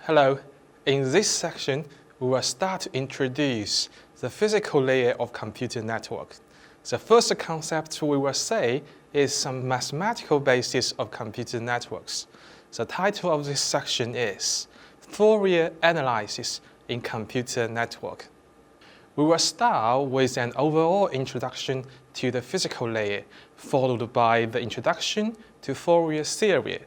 Hello, in this section, we will start to introduce the physical layer of computer network. The first concept we will say is some mathematical basis of computer networks. The title of this section is Fourier Analysis in Computer Network. We will start with an overall introduction to the physical layer, followed by the introduction to Fourier theory.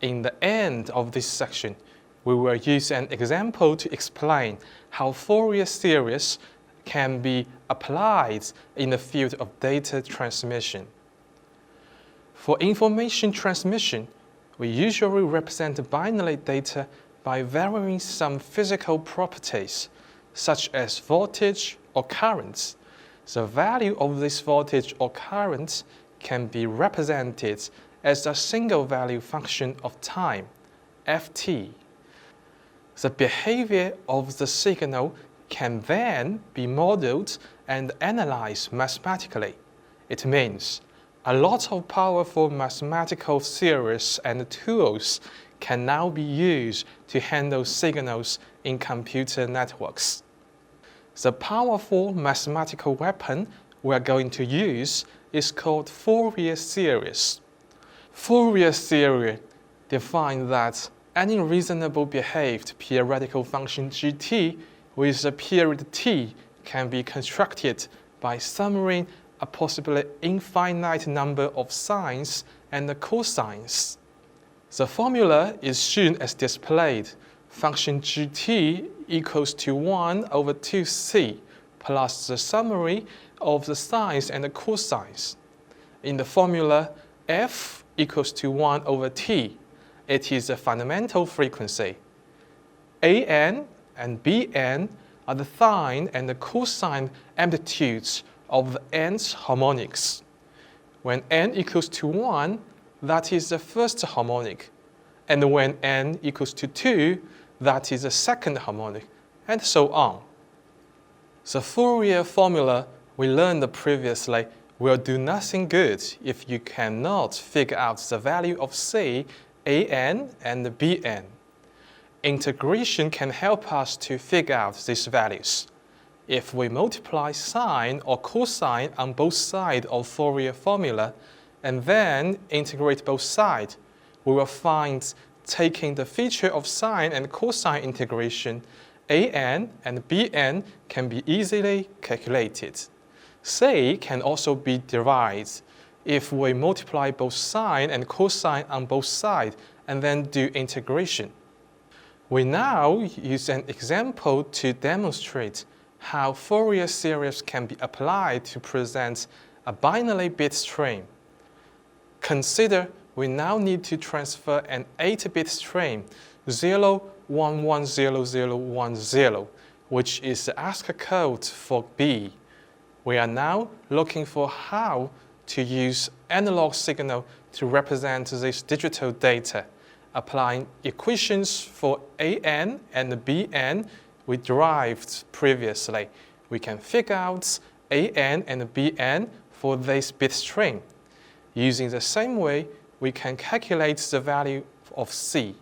In the end of this section, we will use an example to explain how Fourier series can be applied in the field of data transmission. For information transmission, we usually represent binary data by varying some physical properties, such as voltage or current. The value of this voltage or current can be represented as a single value function of time, ft. The behavior of the signal can then be modeled and analyzed mathematically. It means a lot of powerful mathematical theories and tools can now be used to handle signals in computer networks. The powerful mathematical weapon we are going to use is called Fourier series. Fourier theory defines that any reasonable behaved periodical function gt with a period t can be constructed by summating a possibly infinite number of sines and cosines. The formula is shown as displayed. Function gt equals to 1 over 2c plus the summary of the sines and the cosines. In the formula, f equals to 1 over t. It is a fundamental frequency. An and Bn are the sine and the cosine amplitudes of the nth harmonics. When n equals to 1, that is the first harmonic. And when n equals to 2, that is the second harmonic, and so on. The Fourier formula we learned previously will do nothing good if you cannot figure out the value of c, an, and bn. Integration can help us to figure out these values. If we multiply sine or cosine on both sides of Fourier formula and then integrate both sides, we will find taking the feature of sine and cosine integration, an and bn can be easily calculated. C can also be derived if we multiply both sine and cosine on both sides and then do integration. We now use an example to demonstrate how Fourier series can be applied to present a binary bit stream. Consider we now need to transfer an 8-bit stream 0110010, which is the ASCII code for B. We are now looking for how to use analog signal to represent this digital data. Applying equations for an and bn we derived previously, we can figure out an and bn for this bit stream. Using the same way, we can calculate the value of c.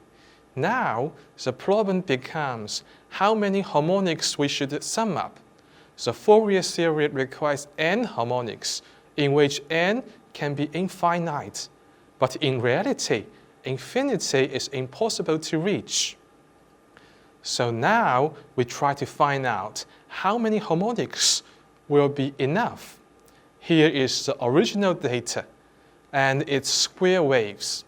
Now, the problem becomes how many harmonics we should sum up. The Fourier series requires n harmonics, in which n can be infinite. But in reality, infinity is impossible to reach. So now we try to find out how many harmonics will be enough. Here is the original data and its square waves.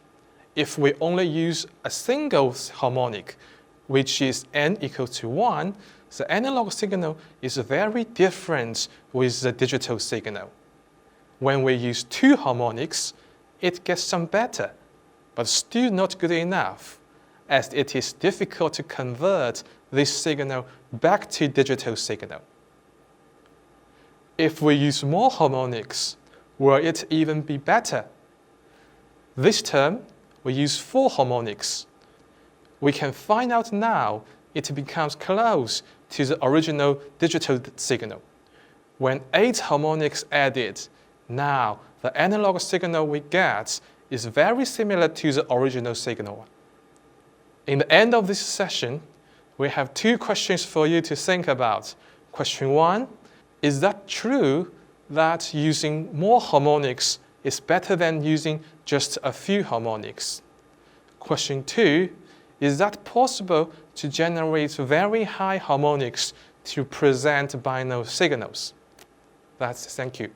If we only use a single harmonic, which is n equals to 1, the analog signal is very different with the digital signal. When we use 2 harmonics, it gets some better, but still not good enough, as it is difficult to convert this signal back to digital signal. If we use more harmonics, will it even be better? This term, we use 4 harmonics. We can find out now it becomes close to the original digital signal. When 8 harmonics added, now the analog signal we get is very similar to the original signal. In the end of this session, we have 2 questions for you to think about. Question 1, is that true that using more harmonics is better than using just a few harmonics? Question 2, is that possible to generate very high harmonics to present binary signals? Thank you.